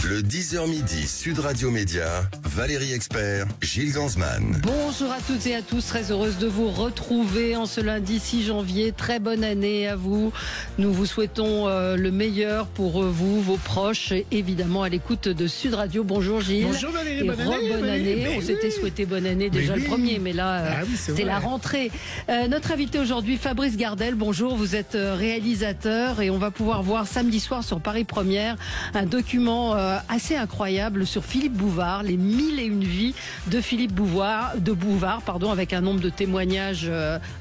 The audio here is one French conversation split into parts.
Le 10h midi, Sud Radio Média, Valérie Expert, Gilles Gansman. Bonjour à toutes et à tous, très heureuse de vous retrouver en ce lundi 6 janvier. Très bonne année à vous. Nous vous souhaitons le meilleur pour vous, vos proches, et évidemment à l'écoute de Sud Radio. Bonjour Gilles. Bonjour Valérie, et bonne année. Bonne année. On s'était souhaité bonne année déjà le premier, mais là c'est la rentrée. Notre invité aujourd'hui, Fabrice Gardel. Bonjour, vous êtes réalisateur et on va pouvoir voir samedi soir sur Paris Première un document assez incroyable sur Philippe Bouvard, les 1001 vies de Philippe Bouvard, avec un nombre de témoignages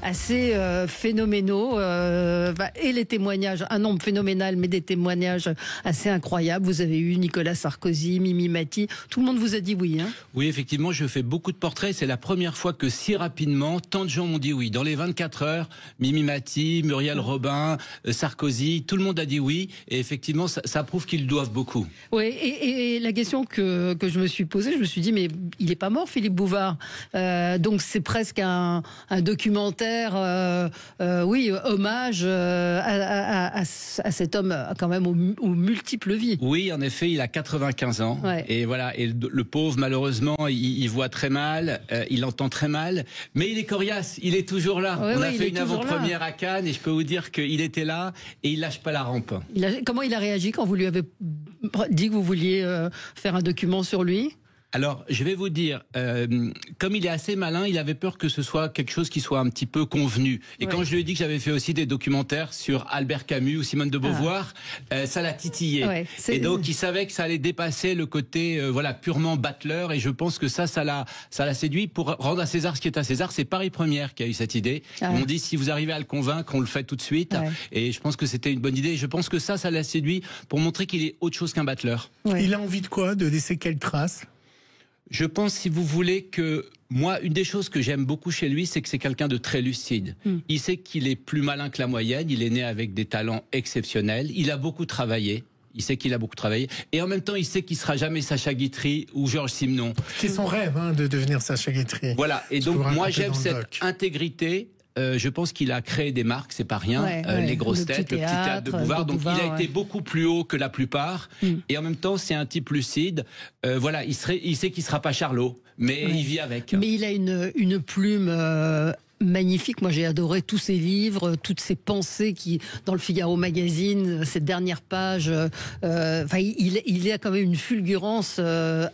assez phénoménaux, et les témoignages, un nombre phénoménal, mais des témoignages assez incroyables. Vous avez eu Nicolas Sarkozy, Mimi Mati, tout le monde vous a dit oui, hein? Oui, effectivement, je fais beaucoup de portraits. C'est la première fois que si rapidement, tant de gens m'ont dit oui. Dans les 24 heures, Mimi Mati, Muriel Robin, Sarkozy, tout le monde a dit oui. Et effectivement, ça prouve qu'ils doivent beaucoup. Oui, et la question que je me suis posée, je me suis dit, mais il n'est pas mort, Philippe Bouvard. Donc c'est presque un documentaire, hommage à cet homme quand même aux multiples vies. Oui, en effet, il a 95 ans. Ouais. Et voilà, et le pauvre, malheureusement, il voit très mal, il entend très mal, mais il est coriace, il est toujours là. On a fait une avant-première à Cannes et je peux vous dire qu'il était là et il lâche pas la rampe. Comment il a réagi quand vous lui avez dit que vous vouliez faire un document sur lui? Alors, je vais vous dire, comme il est assez malin, il avait peur que ce soit quelque chose qui soit un petit peu convenu. Et quand je lui ai dit que j'avais fait aussi des documentaires sur Albert Camus ou Simone de Beauvoir, ça l'a titillé. Ouais, et donc, il savait que ça allait dépasser le côté purement battleur. Et je pense que ça l'a séduit. Pour rendre à César ce qui est à César, c'est Paris Première qui a eu cette idée. Ils m'ont dit, si vous arrivez à le convaincre, on le fait tout de suite. Ouais. Et je pense que c'était une bonne idée. Et je pense que ça l'a séduit pour montrer qu'il est autre chose qu'un battleur. Ouais. Il a envie de quoi? De laisser quelle trace? Je pense, si vous voulez, que moi, une des choses que j'aime beaucoup chez lui, c'est que c'est quelqu'un de très lucide. Il sait qu'il est plus malin que la moyenne, il est né avec des talents exceptionnels, il a beaucoup travaillé. Il sait qu'il a beaucoup travaillé. Et en même temps, il sait qu'il sera jamais Sacha Guitry ou Georges Simenon. C'est son rêve, de devenir Sacha Guitry. Voilà. Et donc, moi, j'aime cette intégrité. Je pense qu'il a créé des marques, c'est pas rien. Les grosses têtes, le petit théâtre de Bouvard. Donc il a été beaucoup plus haut que la plupart. Et en même temps, c'est un type lucide. Il sait qu'il sera pas Charlot, mais il vit avec. Mais il a une plume magnifique. Moi, j'ai adoré tous ses livres, toutes ses pensées qui, dans le Figaro magazine, cette dernière page. Il a quand même une fulgurance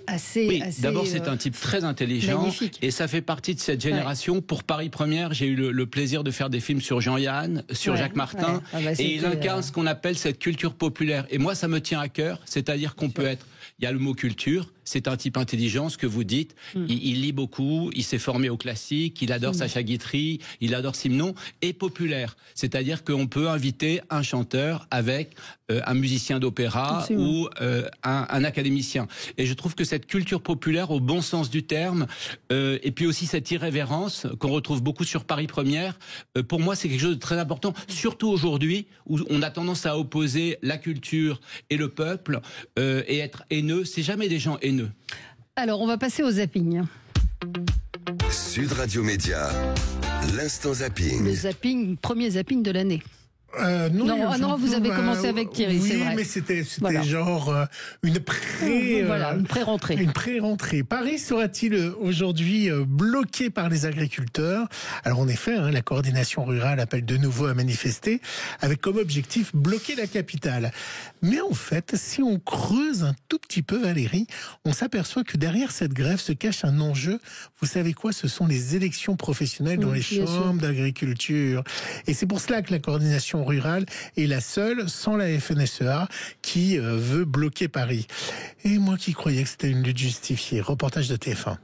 assez. D'abord, c'est un type très intelligent. Magnifique. Et ça fait partie de cette génération. Pour Paris Première, j'ai eu le plaisir de faire des films sur Jean-Yann, sur Jacques Martin. Et il incarne ce qu'on appelle cette culture populaire. Et moi, ça me tient à cœur. C'est-à-dire qu'on peut être. Il y a le mot culture. C'est un type intelligent, ce que vous dites. Il lit beaucoup, il s'est formé au classique, il adore Sacha Guitry, il adore Simenon, et populaire. C'est-à-dire qu'on peut inviter un chanteur avec un musicien d'opéra ou un académicien. Et je trouve que cette culture populaire, au bon sens du terme, et puis aussi cette irrévérence qu'on retrouve beaucoup sur Paris Première, pour moi, c'est quelque chose de très important, surtout aujourd'hui, où on a tendance à opposer la culture et le peuple, et être haineux. C'est jamais des gens haineux. Alors, on va passer au zapping. Sud Radio Média, l'instant zapping. Le zapping, premier zapping de l'année. Non, vous avez commencé avec Thierry, oui, c'est vrai. Mais c'était genre une pré-rentrée. Une pré-rentrée. Paris sera-t-il aujourd'hui bloqué par les agriculteurs? Alors en effet, la coordination rurale appelle de nouveau à manifester, avec comme objectif bloquer la capitale. Mais en fait, si on creuse un tout petit peu, Valérie, on s'aperçoit que derrière cette grève se cache un enjeu. Vous savez quoi? Ce sont les élections professionnelles dans les chambres d'agriculture. Et c'est pour cela que la coordination rurale est la seule, sans la FNSEA, qui veut bloquer Paris. Et moi qui croyais que c'était une lutte justifiée. Reportage de TF1.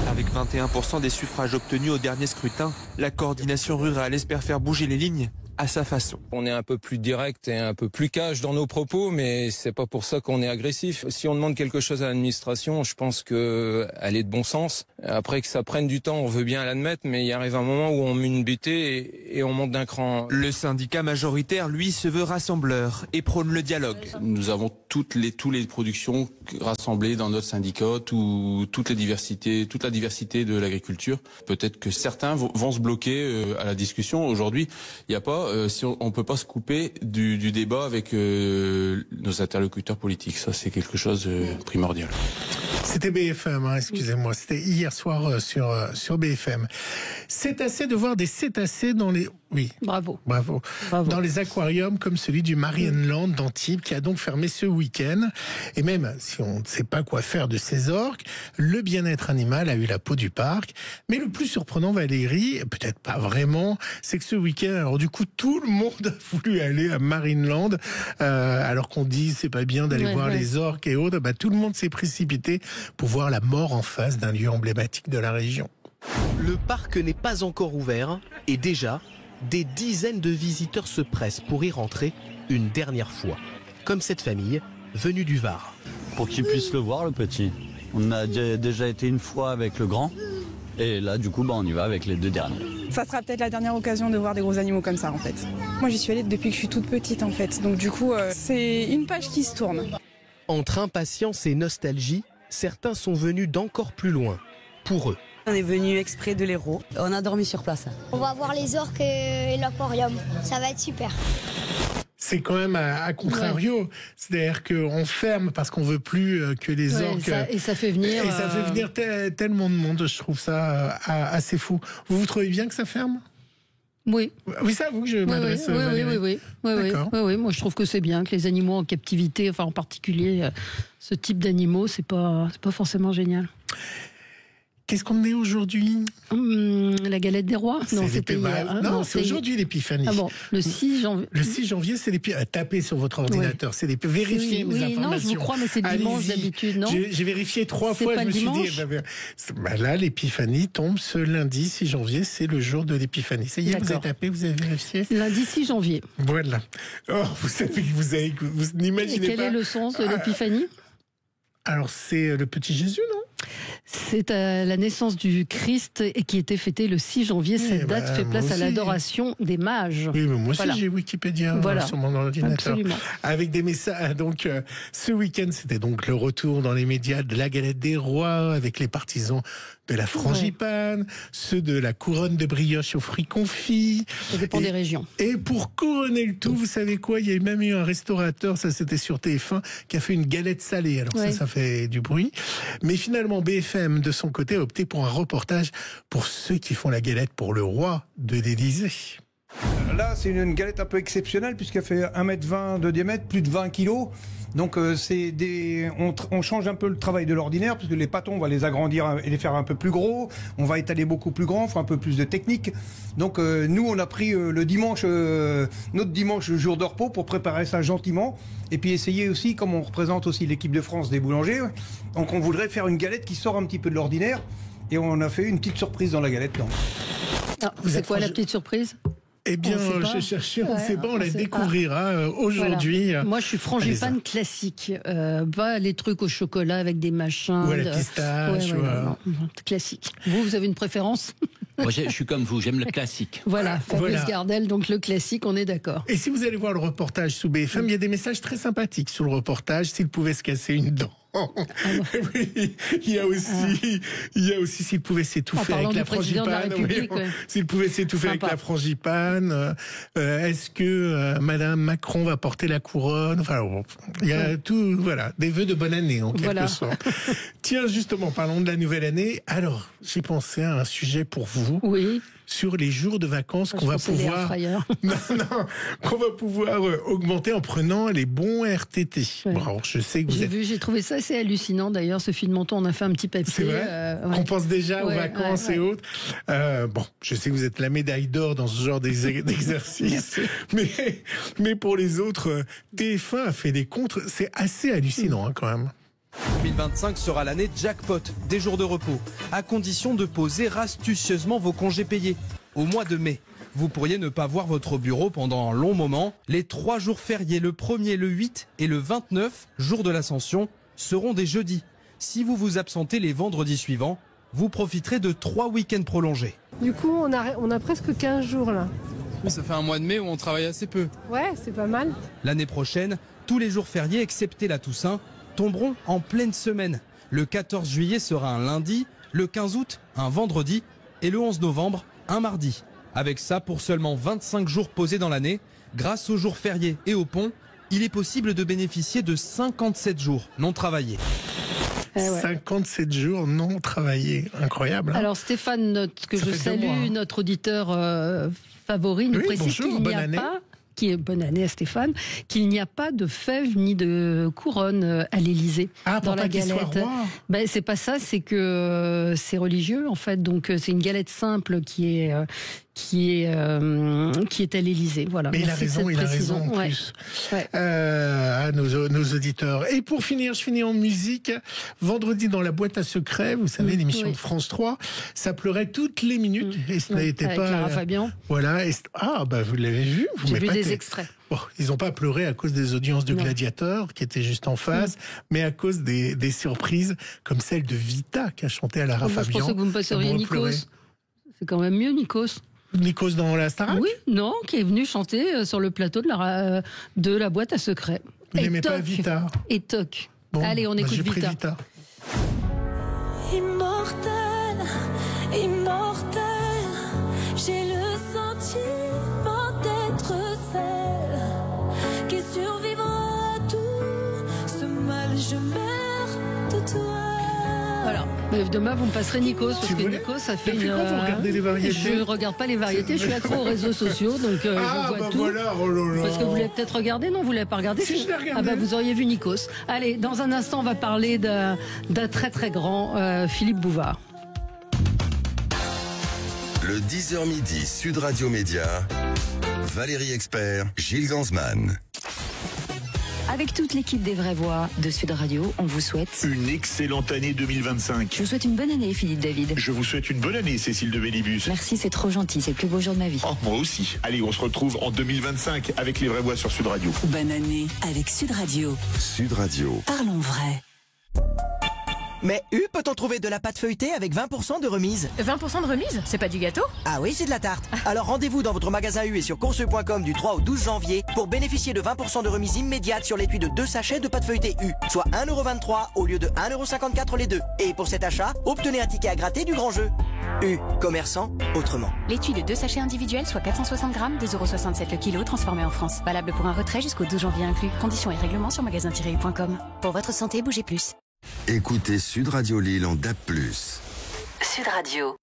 Avec 21% des suffrages obtenus au dernier scrutin, la coordination rurale espère faire bouger les lignes à sa façon. On est un peu plus direct et un peu plus cash dans nos propos, mais c'est pas pour ça qu'on est agressif. Si on demande quelque chose à l'administration, je pense qu'elle est de bon sens. Après que ça prenne du temps, on veut bien l'admettre, mais il arrive un moment où on met une butée et on monte d'un cran. Le syndicat majoritaire, lui, se veut rassembleur et prône le dialogue. Nous avons toutes les productions rassemblées dans notre syndicat, toute la diversité de l'agriculture. Peut-être que certains vont se bloquer à la discussion. Aujourd'hui, il n'y a pas si on peut pas se couper du débat avec nos interlocuteurs politiques. Ça, c'est quelque chose de primordial. C'était BFM, hein, excusez-moi. C'était hier soir sur BFM. Cétacés, de voir des cétacés dans les... Oui. Bravo. Dans les aquariums comme celui du Marienland d'Antibes qui a donc fermé ce week-end. Et même si on ne sait pas quoi faire de ces orques, le bien-être animal a eu la peau du parc. Mais le plus surprenant, Valérie, peut-être pas vraiment, c'est que ce week-end, alors du coup, tout le monde a voulu aller à Marienland, alors qu'on dit c'est pas bien d'aller voir les orques et autres. Tout le monde s'est précipité pour voir la mort en face d'un lieu emblématique de la région. Le parc n'est pas encore ouvert et déjà, des dizaines de visiteurs se pressent pour y rentrer une dernière fois. Comme cette famille venue du Var. Pour qu'il puisse le voir, le petit. On a déjà été une fois avec le grand. Et là, du coup, on y va avec les 2 derniers. Ça sera peut-être la dernière occasion de voir des gros animaux comme ça, en fait. Moi, j'y suis allée depuis que je suis toute petite, en fait. Donc, du coup, c'est une page qui se tourne. Entre impatience et nostalgie, certains sont venus d'encore plus loin. Pour eux. On est venu exprès de l'Hérault. On a dormi sur place. On va voir les orques et l'aquarium. Ça va être super. C'est quand même à contrario. C'est-à-dire qu'on ferme parce qu'on veut plus que les orques... Et ça fait venir... Et ça fait venir tellement de monde. Je trouve ça assez fou. Vous trouvez bien que ça ferme ? Oui. Oui, c'est à vous que je m'adresse. Oui. Moi, je trouve que c'est bien que les animaux en captivité, enfin en particulier ce type d'animaux, c'est pas forcément génial. Qu'est-ce qu'on est aujourd'hui ? La galette des rois ? Non, c'était hier. Non, c'est aujourd'hui l'épiphanie. Ah bon, le 6 janvier. Le 6 janvier, c'est l'épiphanie. Tapez sur votre ordinateur, c'est vérifiez mes informations. Non, je vous crois, mais c'est dimanche d'habitude, non ? J'ai vérifié 3 fois, je me suis dit... là, l'épiphanie tombe ce lundi 6 janvier, c'est le jour de l'épiphanie. Ça y est, vous avez tapé, vous avez vérifié ? Lundi 6 janvier. Voilà. Oh, vous savez que vous n'imaginez pas... Et quel est le sens de l'épiphanie ? Alors, c'est le petit Jésus, non ? C'est la naissance du Christ et qui était fêtée le 6 janvier. Cette date fait place à l'adoration des mages. Oui, mais moi aussi j'ai Wikipédia sur mon ordinateur. Absolument. Avec des messages. Donc, ce week-end, c'était donc le retour dans les médias de la galette des rois avec les partisans de la frangipane, ceux de la couronne de brioche aux fruits confits. Ça dépend des régions. Et pour couronner le tout, vous savez quoi ? Il y a même eu un restaurateur, ça c'était sur TF1, qui a fait une galette salée. Alors ça fait du bruit. Mais finalement, BFM, de son côté, a opté pour un reportage pour ceux qui font la galette pour le roi de l'Élysée. Là, c'est une galette un peu exceptionnelle puisqu'elle fait 1,20 m de diamètre, plus de 20 kg. Donc on change un peu le travail de l'ordinaire parce que les pâtons, on va les agrandir et les faire un peu plus gros. On va étaler beaucoup plus grand, faire un peu plus de technique. Donc nous, on a pris le dimanche, notre dimanche, le jour de repos pour préparer ça gentiment. Et puis essayer aussi, comme on représente aussi l'équipe de France des boulangers, donc on voudrait faire une galette qui sort un petit peu de l'ordinaire. Et on a fait une petite surprise dans la galette. C'est quoi la petite surprise ? Eh bien, j'ai cherché, on ne sait pas, on la découvrira aujourd'hui. Voilà. Moi, je suis frangipane classique, pas les trucs au chocolat avec des machins. Ou à la pistache. Classique. Vous avez une préférence ? Moi, je suis comme vous, j'aime le classique. Voilà, Fabrice Gardel, donc le classique, on est d'accord. Et si vous allez voir le reportage sous BFM, il y a des messages très sympathiques sur le reportage, s'il pouvait se casser une dent. Oui, il y a aussi s'il pouvait s'étouffer avec la frangipane. S'il pouvait s'étouffer avec la frangipane. Est-ce que Madame Macron va porter la couronne ? Enfin, il y a tout, des vœux de bonne année en quelque sorte. Tiens, justement, parlons de la nouvelle année. Alors, j'ai pensé à un sujet pour vous. Oui. Sur les jours de vacances qu'on va pouvoir augmenter en prenant les bons RTT. Oui. Bon, je sais que j'ai trouvé ça assez hallucinant d'ailleurs. Sophie de Menton, on a fait un petit papier. C'est vrai qu'on pense déjà aux vacances et autres. Bon, je sais que vous êtes la médaille d'or dans ce genre d'exercice, mais pour les autres, TF1 a fait des comptes. C'est assez hallucinant quand même. 2025 sera l'année jackpot des jours de repos, à condition de poser astucieusement vos congés payés. Au mois de mai, vous pourriez ne pas voir votre bureau pendant un long moment. Les 3 jours fériés, le 1er, le 8 et le 29, jour de l'Ascension, seront des jeudis. Si vous vous absentez les vendredis suivants, vous profiterez de 3 week-ends prolongés. Du coup, on a presque 15 jours là. Ça fait un mois de mai où on travaille assez peu. Ouais, c'est pas mal. L'année prochaine, tous les jours fériés, excepté la Toussaint, tomberont en pleine semaine. Le 14 juillet sera un lundi, le 15 août un vendredi et le 11 novembre un mardi. Avec ça, pour seulement 25 jours posés dans l'année, grâce aux jours fériés et aux ponts, il est possible de bénéficier de 57 jours non travaillés. 57 jours non travaillés, incroyable. Hein. Alors Stéphane, que je salue, notre auditeur favori, nous précise qu'il n'y a pas... Bonne année à Stéphane, qu'il n'y a pas de fèves ni de couronne à l'Élysée dans la galette. Ben, c'est pas ça, c'est que c'est religieux en fait. Donc c'est une galette simple qui est à l'Élysée. Voilà. Mais il a raison en plus. Ouais. À nos auditeurs. Et pour finir, je finis en musique. Vendredi dans la boîte à secrets, vous savez, l'émission de France 3, ça pleurait toutes les minutes. Et ce n'était pas. Clara Fabian. Voilà. vous l'avez vu. J'ai vu des extraits. Bon, ils n'ont pas pleuré à cause des audiences de Gladiator, qui étaient juste en face, mais à cause des surprises comme celle de Vita, qui a chanté à Lara Fabian. Je pensais que vous me passeriez Nikos. C'est quand même mieux, Nikos. Nikos dans la Starac ? Oui, non, qui est venu chanter sur le plateau de la boîte à secrets. Vous n'aimez pas Vita ? Et toc. Bon, allez, on écoute Vita. Immortel, immortel, j'ai le sentiment d'être celle qui survivra à tout ce mal, je meurs de toi. Voilà. Mais demain, vous me passerez Nikos, parce que Nikos, ça fait Depuis quand vous regardez les variétés ? Je ne regarde pas les variétés, je suis accro aux réseaux sociaux, donc je vois tout. Voilà, Parce que vous l'avez peut-être regardé, non, vous ne l'avez pas regardé ? Si, je l'ai regardé. Vous auriez vu Nikos. Allez, dans un instant, on va parler d'un très très grand Philippe Bouvard. Le 10h midi, Sud Radio Média, Valérie Expert, Gilles Gansman. Avec toute l'équipe des Vraies Voix de Sud Radio, on vous souhaite une excellente année 2025. Je vous souhaite une bonne année, Philippe David. Je vous souhaite une bonne année, Cécile de Bellibus. Merci, c'est trop gentil, c'est le plus beau jour de ma vie. Oh, moi aussi. Allez, on se retrouve en 2025 avec les Vraies Voix sur Sud Radio. Bonne année avec Sud Radio. Sud Radio. Parlons vrai. Mais U, peut-on trouver de la pâte feuilletée avec 20% de remise? 20% de remise? C'est pas du gâteau? Ah oui, c'est de la tarte. Alors rendez-vous dans votre magasin U et sur consu.com du 3 au 12 janvier pour bénéficier de 20% de remise immédiate sur l'étui de 2 sachets de pâte feuilletée U, soit 1,23€ au lieu de 1,54€ les deux. Et pour cet achat, obtenez un ticket à gratter du grand jeu. U, commerçant autrement. L'étui de 2 sachets individuels, soit 460 grammes, 2,67€ le kilo, transformé en France. Valable pour un retrait jusqu'au 12 janvier inclus. Conditions et règlements sur magasin-u.com. Pour votre santé, bougez plus. Écoutez Sud Radio Lille en DAB+. Sud Radio.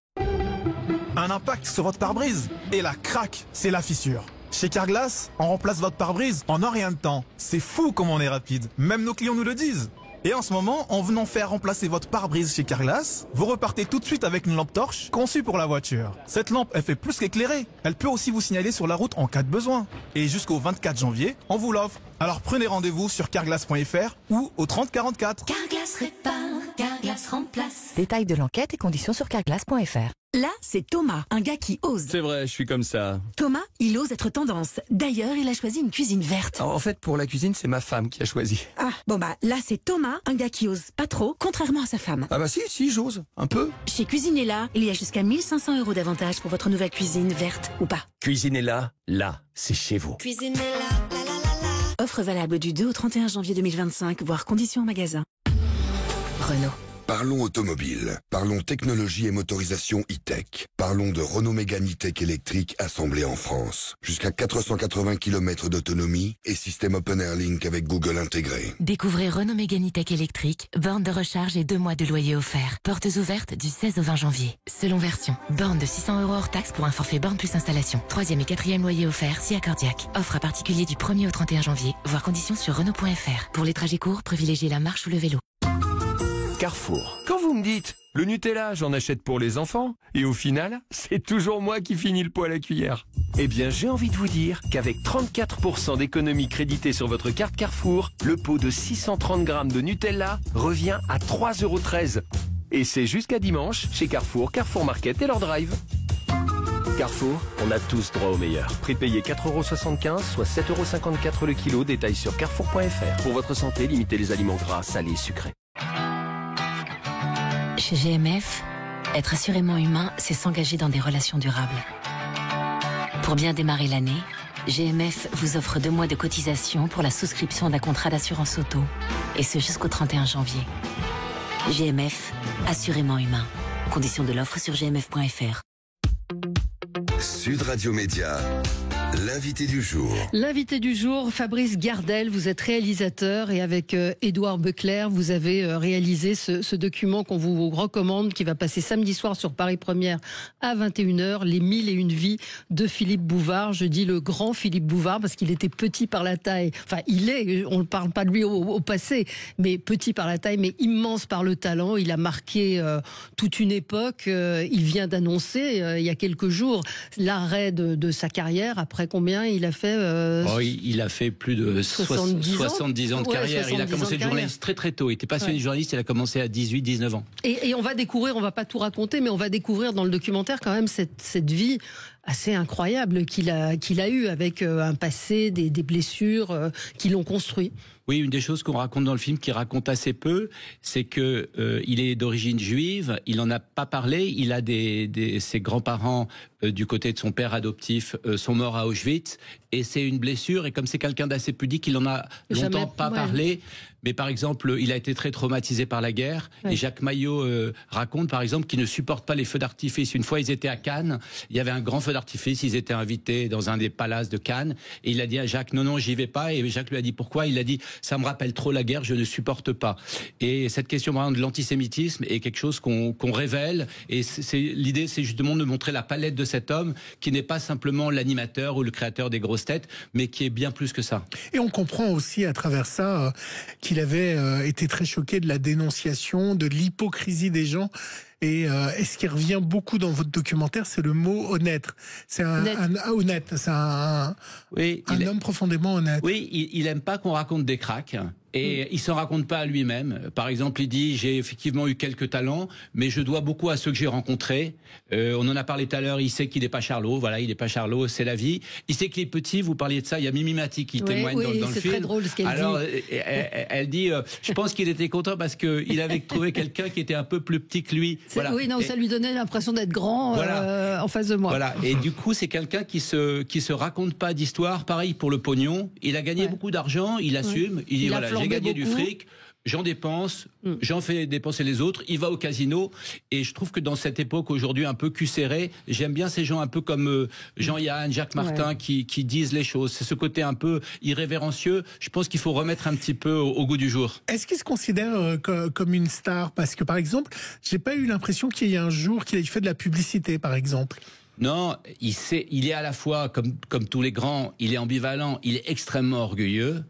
Un impact sur votre pare-brise et la craque, c'est la fissure. Chez Carglass, on remplace votre pare-brise en un rien de temps. C'est fou comme on est rapide, même nos clients nous le disent. Et en ce moment, en venant faire remplacer votre pare-brise chez Carglass, vous repartez tout de suite avec une lampe torche conçue pour la voiture. Cette lampe, elle fait plus qu'éclairer. Elle peut aussi vous signaler sur la route en cas de besoin. Et jusqu'au 24 janvier, on vous l'offre. Alors prenez rendez-vous sur carglass.fr ou au 30 44. Carglass répare, Carglass remplace. Détails de l'enquête et conditions sur carglass.fr. Là, c'est Thomas, un gars qui ose. C'est vrai, je suis comme ça. Thomas, il ose être tendance. D'ailleurs, il a choisi une cuisine verte. En fait, pour la cuisine, c'est ma femme qui a choisi. Ah, bon bah, là, c'est Thomas, un gars qui ose pas trop, contrairement à sa femme. Ah bah si, j'ose. Un peu. Chez Cuisinella, il y a jusqu'à 1500 € d'avantage pour votre nouvelle cuisine, verte ou pas. Cuisinella, là, c'est chez vous. Cuisinella, la la la la. Offre valable du 2 au 31 janvier 2025, voire conditions en magasin. Renault. Parlons automobile, parlons technologie et motorisation e-tech. Parlons de Renault Mégane e-tech électrique assemblée en France. Jusqu'à 480 km d'autonomie et système Open Air Link avec Google intégré. Découvrez Renault Mégane e-tech électrique, borne de recharge et 2 mois de loyer offert. Portes ouvertes du 16 au 20 janvier. Selon version, borne de 600 € hors taxe pour un forfait borne plus installation. 3e et 4e loyer offert si accordiaque. Offre à particulier du 1er au 31 janvier. Voir conditions sur Renault.fr. Pour les trajets courts, privilégiez la marche ou le vélo. Carrefour. Quand vous me dites, le Nutella, j'en achète pour les enfants, et au final, c'est toujours moi qui finis le pot à la cuillère. Eh bien, j'ai envie de vous dire qu'avec 34% d'économie créditée sur votre carte Carrefour, le pot de 630 grammes de Nutella revient à 3,13 €. Et c'est jusqu'à dimanche chez Carrefour, Carrefour Market et leur drive. Carrefour, on a tous droit au meilleur. Prix payé 4,75 €, soit 7,54 € le kilo. Détail sur carrefour.fr. Pour votre santé, limitez les aliments gras, salés et sucrés. Chez GMF, être assurément humain, c'est s'engager dans des relations durables. Pour bien démarrer l'année, GMF vous offre 2 mois de cotisation pour la souscription d'un contrat d'assurance auto. Et ce jusqu'au 31 janvier. GMF, assurément humain. Conditions de l'offre sur gmf.fr. Sud Radio Média, l'invité du jour. L'invité du jour, Fabrice Gardel, vous êtes réalisateur et avec Édouard Becler, vous avez réalisé ce document qu'on vous recommande, qui va passer samedi soir sur Paris Première à 21h, les 1001 vies de Philippe Bouvard. Je dis le grand Philippe Bouvard parce qu'il était petit par la taille. Enfin, on ne parle pas de lui au passé, mais petit par la taille, mais immense par le talent. Il a marqué toute une époque. Il vient d'annoncer, il y a quelques jours, l'arrêt de sa carrière. Après combien il a fait il a fait plus de 70 ans de carrière. Il a commencé de journaliste très très tôt. Il était passionné de journaliste, il a commencé à 18-19 ans. Et on va découvrir, on va pas tout raconter, mais on va découvrir dans le documentaire quand même cette vie assez incroyable qu'il a eue, avec un passé, des blessures qui l'ont construit. Oui, une des choses qu'on raconte dans le film, qui raconte assez peu, c'est que il est d'origine juive. Il n'en a pas parlé. Il a ses grands-parents du côté de son père adoptif sont morts à Auschwitz, et c'est une blessure. Et comme c'est quelqu'un d'assez pudique, il en a longtemps pas parlé. Mais par exemple, il a été très traumatisé par la guerre. Ouais. Et Jacques Maillot raconte, par exemple, qu'il ne supporte pas les feux d'artifice. Une fois, ils étaient à Cannes. Il y avait un grand feu d'artifice. Ils étaient invités dans un des palaces de Cannes. Et il a dit à Jacques, non, j'y vais pas. Et Jacques lui a dit, pourquoi? Il a dit, ça me rappelle trop la guerre, je ne supporte pas. Et cette question de l'antisémitisme est quelque chose qu'on révèle. Et l'idée, c'est justement de montrer la palette de cet homme, qui n'est pas simplement l'animateur ou le créateur des grosses têtes, mais qui est bien plus que ça. Et on comprend aussi à travers ça qu'il avait été très choqué de la dénonciation, de l'hypocrisie des gens. Et ce qui revient beaucoup dans votre documentaire, c'est le mot honnête. C'est honnête. C'est un homme profondément honnête. Oui, il aime pas qu'on raconte des cracks. Et il s'en raconte pas à lui-même. Par exemple, il dit, j'ai effectivement eu quelques talents, mais je dois beaucoup à ceux que j'ai rencontrés. On en a parlé tout à l'heure, il sait qu'il n'est pas Charlot. Voilà, il n'est pas Charlot, c'est la vie. Il sait qu'il est petit, vous parliez de ça, il y a Mimi Mati qui témoigne dans le film. C'est très drôle ce qu'elle dit. Alors, elle dit, je pense qu'il était content parce qu'il avait trouvé quelqu'un qui était un peu plus petit que lui. Voilà. Oui, non, ça lui donnait l'impression d'être grand en face de moi. Voilà, et du coup, c'est quelqu'un qui se raconte pas d'histoire. Pareil pour le pognon. Il a gagné beaucoup d'argent, il assume. Il dit, voilà, j'ai gagné du fric, j'en dépense, j'en fais dépenser les autres, il va au casino. Et je trouve que dans cette époque aujourd'hui un peu cucérée, j'aime bien ces gens un peu comme Jean-Yann, Jacques Martin, qui disent les choses. C'est ce côté un peu irrévérencieux. Je pense qu'il faut remettre un petit peu au goût du jour. Est-ce qu'il se considère comme une star? Parce que par exemple, j'ai pas eu l'impression qu'il y ait un jour qu'il ait fait de la publicité, par exemple. Non, il est à la fois, comme tous les grands, il est ambivalent, il est extrêmement orgueilleux.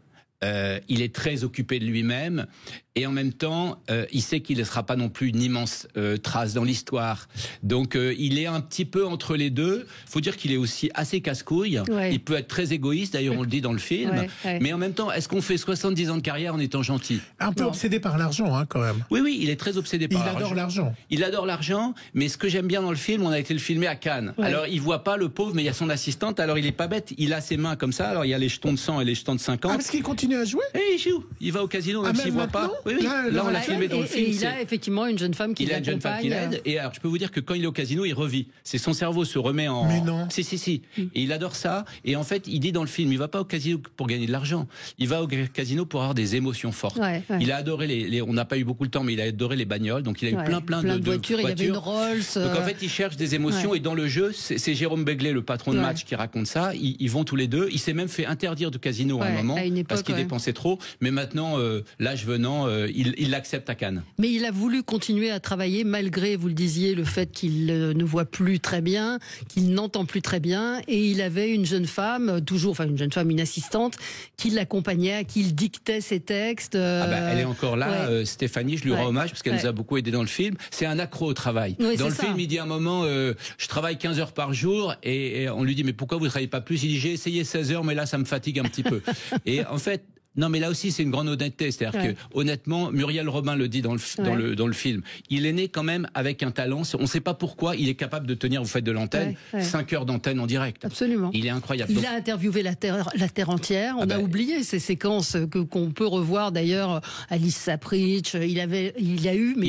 Il est très occupé de lui-même, et en même temps, il sait qu'il ne laissera pas non plus une immense trace dans l'histoire. Donc, il est un petit peu entre les deux. Il faut dire qu'il est aussi assez casse-couille. Ouais. Il peut être très égoïste, d'ailleurs on le dit dans le film. Ouais. Mais en même temps, est-ce qu'on fait 70 ans de carrière en étant gentil? Un peu obsédé par l'argent, quand même. Oui, il est très obsédé par l'argent. Il adore l'argent. Il adore l'argent, mais ce que j'aime bien dans le film, on a été le filmer à Cannes. Ouais. Alors, il voit pas le pauvre, mais il y a son assistante. Alors, il est pas bête. Il a ses mains comme ça. Alors, il y a les jetons de 100 et les jetons de 50. Ah, parce qu'il continue à jouer? Et il joue. Il va au casino, même s'il voit pas. Oui. Là, on l'a filmé dans le film. Et il a effectivement une jeune femme qui l'accompagne. Il a une jeune femme qui l'aide. Et alors, je peux vous dire que quand il est au casino, il revit. C'est son cerveau se remet en. Mais non. Si. Et il adore ça. Et en fait, il dit dans le film, il va pas au casino pour gagner de l'argent. Il va au casino pour avoir des émotions fortes. Ouais. Il a adoré on n'a pas eu beaucoup de temps, mais il a adoré les bagnoles. Donc, il a eu plein de voitures. Il y avait une Rolls. Donc, en fait, il cherche des émotions. Et dans le jeu, c'est Jérôme Begley, le patron de match, qui raconte ça. Ils vont tous les deux. Il s'est même fait interdire de casino à un moment parce qu'il dépensait trop. Mais maintenant, l'âge venant, il l'accepte à Cannes. Mais il a voulu continuer à travailler malgré, vous le disiez, le fait qu'il ne voit plus très bien, qu'il n'entend plus très bien, et il avait une jeune femme, une assistante, qui l'accompagnait, à qui il dictait ses textes. Elle est encore là, Stéphanie, je lui rends hommage parce qu'elle nous a beaucoup aidé dans le film. C'est un accro au travail. Oui, dans le film, il dit à un moment, je travaille 15 heures par jour, et on lui dit, mais pourquoi vous ne travaillez pas plus? Il dit, j'ai essayé 16 heures, mais là, ça me fatigue un petit peu. Et en fait, non, mais là aussi, c'est une grande honnêteté. C'est-à-dire que, honnêtement, Muriel Robin le dit dans le film. Il est né quand même avec un talent. On ne sait pas pourquoi il est capable de tenir, vous faites de l'antenne, 5 heures d'antenne en direct. Absolument. Il est incroyable. Il a interviewé la Terre entière. On a oublié ces séquences qu'on peut revoir d'ailleurs. Alice Sapritch, il a eu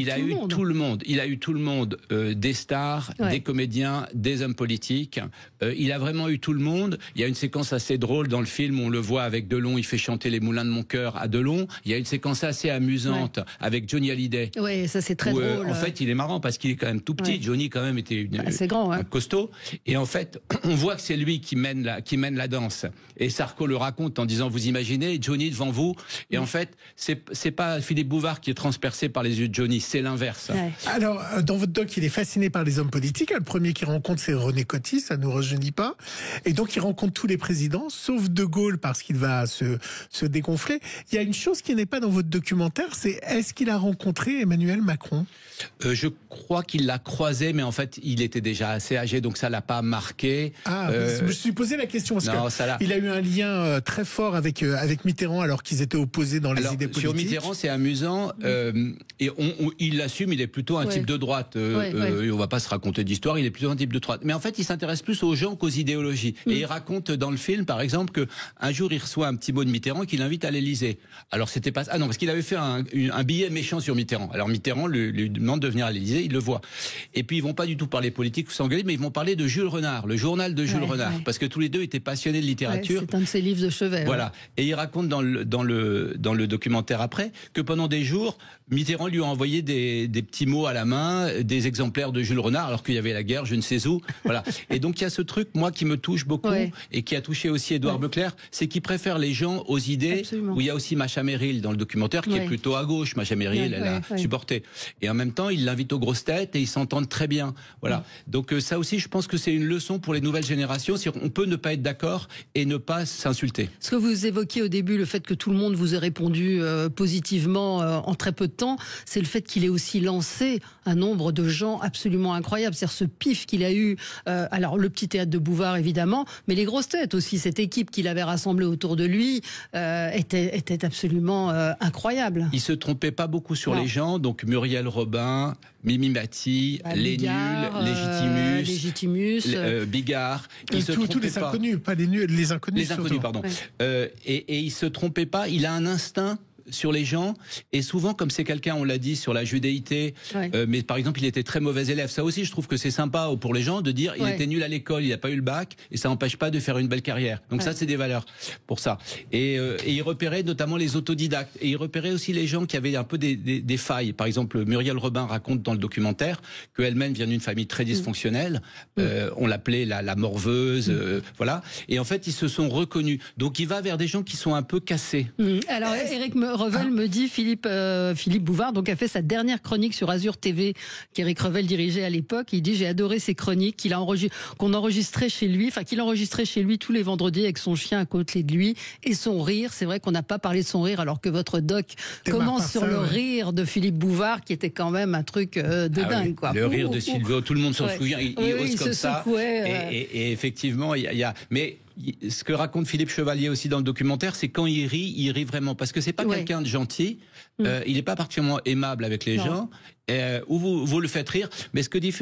tout le monde. Il a eu tout le monde, des stars, des comédiens, des hommes politiques. Il a vraiment eu tout le monde. Il y a une séquence assez drôle dans le film où on le voit avec Delon, il fait chanter les Moulins plein de mon cœur à Delon. Il y a une séquence assez amusante avec Johnny Hallyday. Oui, ça c'est très drôle. En fait, il est marrant parce qu'il est quand même tout petit. Johnny quand même était un costaud. Et en fait, on voit que c'est lui qui mène la danse. Et Sarko le raconte en disant, vous imaginez Johnny devant vous. Et en fait, c'est pas Philippe Bouvard qui est transpercé par les yeux de Johnny, c'est l'inverse. Alors, dans votre doc, il est fasciné par les hommes politiques. Le premier qu'il rencontre, c'est René Coty, ça ne nous rajeunit pas. Et donc, il rencontre tous les présidents, sauf De Gaulle, parce qu'il va se dégonfler. Il y a une chose qui n'est pas dans votre documentaire, c'est est-ce qu'il a rencontré Emmanuel Macron ? Je crois qu'il l'a croisé, mais en fait, il était déjà assez âgé, donc ça l'a pas marqué. Je me suis posé la question, parce qu'il a eu un lien très fort avec Mitterrand, alors qu'ils étaient opposés dans les idées politiques. Sur Mitterrand, c'est amusant, et il l'assume, il est plutôt un type de droite. On va pas se raconter d'histoire, il est plutôt un type de droite. Mais en fait, il s'intéresse plus aux gens qu'aux idéologies. Et il raconte dans le film, par exemple, qu'un jour, il reçoit un petit mot de Mitterrand qui l'invite à l'Élysée. Alors, c'était pas... Ah non, parce qu'il avait fait un billet méchant sur Mitterrand. Alors, Mitterrand lui demande de venir à l'Élysée, il le voit. Et puis, ils vont pas du tout parler politique ou s'engueuler, mais ils vont parler de Jules Renard, le journal de Jules Renard. Parce que tous les deux étaient passionnés de littérature. C'est un de ses livres de chevet. Voilà. Et il raconte dans le documentaire après que pendant des jours, Mitterrand lui a envoyé des petits mots à la main, des exemplaires de Jules Renard, alors qu'il y avait la guerre, je ne sais où. Voilà. Et donc il y a ce truc, moi, qui me touche beaucoup et qui a touché aussi Édouard Beclerc, c'est qu'il préfère les gens aux idées. Où il y a aussi Macha Merrill dans le documentaire, qui est plutôt à gauche. Macha Merrill, elle a supporté. Et en même temps, il l'invite aux grosses têtes et ils s'entendent très bien. Voilà. Donc ça aussi, je pense que c'est une leçon pour les nouvelles générations. On peut ne pas être d'accord et ne pas s'insulter. Ce que vous évoquiez au début, le fait que tout le monde vous ait répondu positivement en très peu de temps, c'est le fait qu'il ait aussi lancé un nombre de gens absolument incroyables. C'est-à-dire ce pif qu'il a eu, alors le petit théâtre de Bouvard évidemment, mais les grosses têtes aussi, cette équipe qu'il avait rassemblée autour de lui était absolument incroyable. Il se trompait pas beaucoup sur les gens, donc Muriel Robin, Mimi Mati, les nuls, Légitimus, Bigard. Tous les inconnus, pas les nuls, les inconnus. Les inconnus, pardon. Et il se trompait pas, il a un instinct sur les gens, et souvent, comme c'est quelqu'un, on l'a dit, sur la judéité, mais par exemple, il était très mauvais élève. Ça aussi, je trouve que c'est sympa pour les gens de dire il était nul à l'école, il n'a pas eu le bac, et ça n'empêche pas de faire une belle carrière. Donc ça, c'est des valeurs pour ça. Et il repérait notamment les autodidactes, et il repérait aussi les gens qui avaient un peu des failles. Par exemple, Muriel Robin raconte dans le documentaire qu'elle-même vient d'une famille très dysfonctionnelle. On l'appelait la morveuse, voilà. Et en fait, ils se sont reconnus. Donc, il va vers des gens qui sont un peu cassés. Alors, Éric Revel me dit, Philippe Bouvard donc a fait sa dernière chronique sur Azur TV qu'Éric Revel dirigeait à l'époque. Il dit, j'ai adoré ces chroniques qu'on enregistrait chez lui, enfin qu'il enregistrait chez lui tous les vendredis avec son chien à côté de lui et son rire. C'est vrai qu'on n'a pas parlé de son rire alors que votre doc commence sur le rire de Philippe Bouvard qui était quand même un truc de dingue, quoi. Le rire de Silvio, tout le monde s'en souvient. Il ose comme ça. Et effectivement, il y a. Mais ce que raconte Philippe Chevalier aussi dans le documentaire, c'est quand il rit vraiment, parce que c'est pas quelqu'un de gentil. Il n'est pas particulièrement aimable avec les gens. Ou vous le faites rire. Mais ce que dit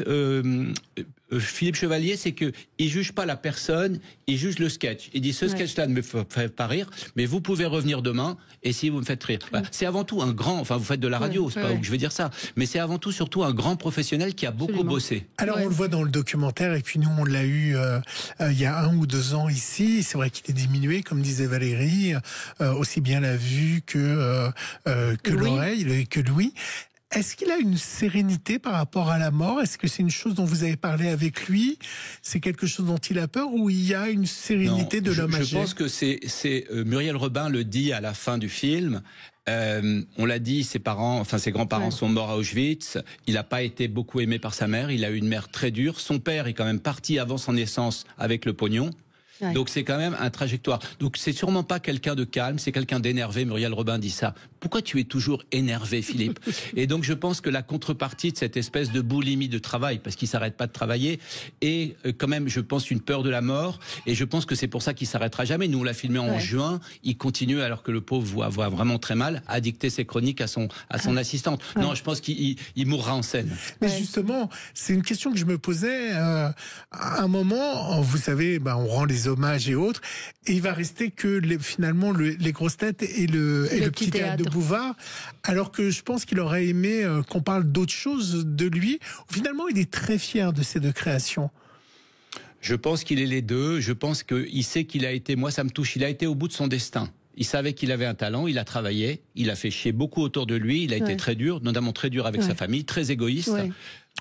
Philippe Chevalier, c'est que il juge pas la personne, il juge le sketch. Il dit ce sketch-là ne me fait pas rire, mais vous pouvez revenir demain et si vous me faites rire. Voilà. C'est avant tout un grand. Enfin, vous faites de la radio, c'est pas où je veux dire ça, mais c'est avant tout surtout un grand professionnel qui a beaucoup bossé. Alors on le voit dans le documentaire et puis nous on l'a eu il y a 1 ou 2 ans ici. C'est vrai qu'il est diminué, comme disait Valérie, aussi bien la vue que l'oreille, que l'ouïe. Est-ce qu'il a une sérénité par rapport à la mort? Est-ce que c'est une chose dont vous avez parlé avec lui? C'est quelque chose dont il a peur ou il y a une sérénité de l'homme âgé? Je pense que c'est Muriel Robin le dit à la fin du film. On l'a dit, ses grands-parents sont morts à Auschwitz. Il n'a pas été beaucoup aimé par sa mère. Il a eu une mère très dure. Son père est quand même parti avant son naissance avec le pognon. Donc c'est quand même un trajectoire. Donc c'est sûrement pas quelqu'un de calme, c'est quelqu'un d'énervé. Muriel Robin dit ça. Pourquoi tu es toujours énervé, Philippe? Et donc je pense que la contrepartie de cette espèce de boulimie de travail, parce qu'il s'arrête pas de travailler, est quand même, je pense, une peur de la mort. Et je pense que c'est pour ça qu'il s'arrêtera jamais. Nous on l'a filmé en juin. Il continue, alors que le pauvre voit vraiment très mal, à dicter ses chroniques à son assistante. Non, je pense qu'il mourra en scène. Mais justement, c'est une question que je me posais à un moment. Vous savez, on rend les hommages et autres, et il va rester que finalement les grosses têtes et le petit théâtre de Bouvard, alors que je pense qu'il aurait aimé qu'on parle d'autre chose de lui. Finalement, il est très fier de ces 2 créations. Je pense qu'il est les deux. Je pense qu'il sait qu'il a été, moi ça me touche, il a été au bout de son destin. Il savait qu'il avait un talent, il a travaillé, il a fait chier beaucoup autour de lui, il a été très dur, notamment très dur avec sa famille, très égoïste.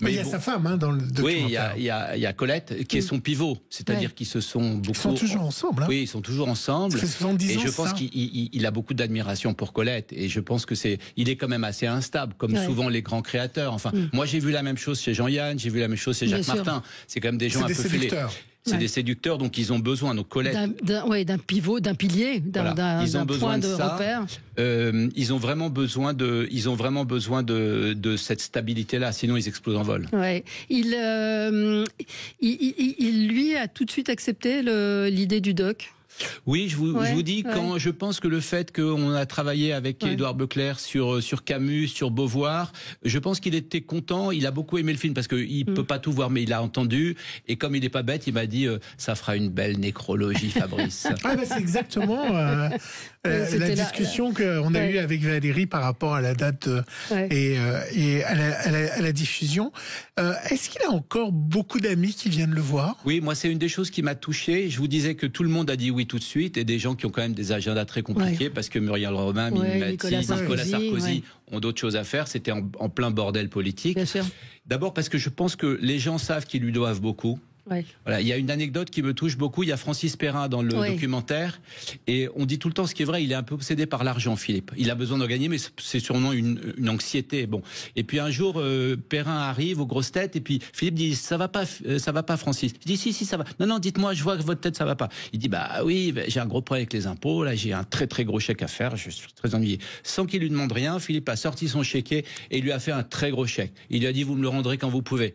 Mais il y a sa femme dans le documentaire. Oui, il y a Colette qui est son pivot, c'est-à-dire qu'ils se sont beaucoup... Ils sont toujours ensemble. Oui, ils sont toujours ensemble. Ça fait 70 ans, et je pense qu'il a beaucoup d'admiration pour Colette. Et je pense que il est quand même assez instable, comme souvent les grands créateurs. Enfin, moi j'ai vu la même chose chez Jean-Yann, j'ai vu la même chose chez Jacques Martin. C'est quand même des gens un peu fêlés. C'est des séducteurs, donc ils ont besoin. Donc Colette, d'un pivot, d'un pilier, d'un point de repère. Ils ont vraiment besoin de cette stabilité-là, sinon ils explosent en vol. Ouais. Il lui a tout de suite accepté l'idée du doc. Oui, je vous dis, quand je pense que le fait qu'on a travaillé avec Édouard Beuclair sur Camus, sur Beauvoir, je pense qu'il était content, il a beaucoup aimé le film parce qu'il peut pas tout voir, mais il a entendu, et comme il n'est pas bête, il m'a dit ça fera une belle nécrologie, Fabrice. C'est exactement la discussion qu'on a eue avec Valérie par rapport à la date et à la diffusion. Est-ce qu'il a encore beaucoup d'amis qui viennent le voir? Oui, moi c'est une des choses qui m'a touché. Je vous disais que tout le monde a dit oui tout de suite, et des gens qui ont quand même des agendas très compliqués parce que Muriel Robin, Nicolas Sarkozy ont d'autres choses à faire. C'était en plein bordel politique. Bien sûr. D'abord parce que je pense que les gens savent qu'ils lui doivent beaucoup. Voilà, il y a une anecdote qui me touche beaucoup. Il y a Francis Perrin dans le documentaire, et on dit tout le temps ce qui est vrai. Il est un peu obsédé par l'argent, Philippe. Il a besoin d'en gagner, mais c'est sûrement une anxiété. Bon. Et puis un jour, Perrin arrive aux grosses têtes, et puis Philippe dit ça va pas, Francis. Il dit si ça va. Non, dites-moi, je vois que votre tête ça va pas. Il dit bah oui, j'ai un gros problème avec les impôts. Là, j'ai un très très gros chèque à faire. Je suis très ennuyé. Sans qu'il lui demande rien, Philippe a sorti son chéquier et lui a fait un très gros chèque. Il lui a dit vous me le rendrez quand vous pouvez.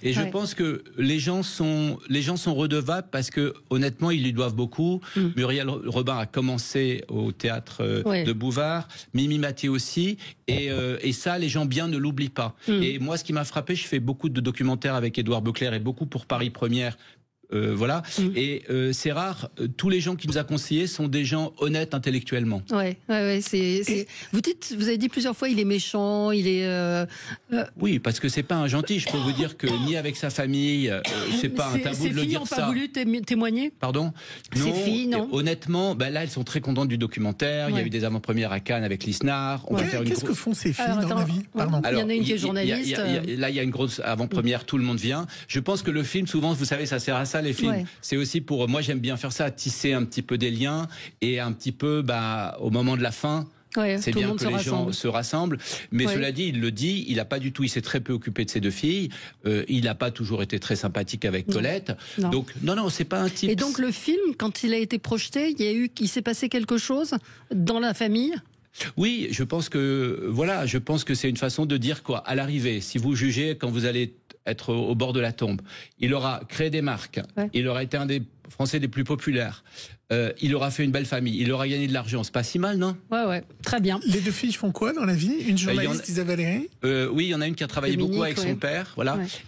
Et je pense que les gens sont redevables parce que honnêtement ils lui doivent beaucoup. Muriel Robin a commencé au théâtre de Bouvard, Mimi Mathieu aussi, et ça les gens bien ne l'oublient pas. Et moi ce qui m'a frappé, je fais beaucoup de documentaires avec Édouard Beuclair et beaucoup pour Paris Première. Voilà. Et c'est rare. Tous les gens qui nous a conseillés sont des gens honnêtes intellectuellement. Vous avez dit plusieurs fois, il est méchant, il est. Oui, parce que c'est pas un gentil. Je peux vous dire que ni avec sa famille, c'est pas un tabou de le dire ça. Ses filles n'ont pas voulu témoigner. Pardon. Ses filles, non. Honnêtement, là, elles sont très contentes du documentaire. Il y a eu des avant-premières à Cannes avec Lisnard. Qu'est-ce que font ces filles dans la vie? Pardon. Il y en a une qui est journaliste. Là, il y a une grosse avant-première. Tout le monde vient. Je pense que le film, souvent, vous savez, ça sert à ça. Les films, c'est aussi pour moi j'aime bien faire ça, tisser un petit peu des liens et un petit peu au moment de la fin. C'est bien que les gens se rassemblent, mais cela dit, il le dit, il s'est très peu occupé de ses deux filles, il n'a pas toujours été très sympathique avec Colette, donc non, c'est pas un type. Et donc le film, quand il a été projeté, il s'est passé quelque chose dans la famille? Oui, je pense que c'est une façon de dire quoi, à l'arrivée, si vous jugez quand vous allez être au bord de la tombe, il aura créé des marques, il aura été un des Français des plus populaires, il aura fait une belle famille, il aura gagné de l'argent, c'est pas si mal, non? Ouais, très bien. Les deux filles font quoi dans la vie? Une journaliste, Isabelle Valérie? Oui, il y en a une qui a travaillé beaucoup avec son père,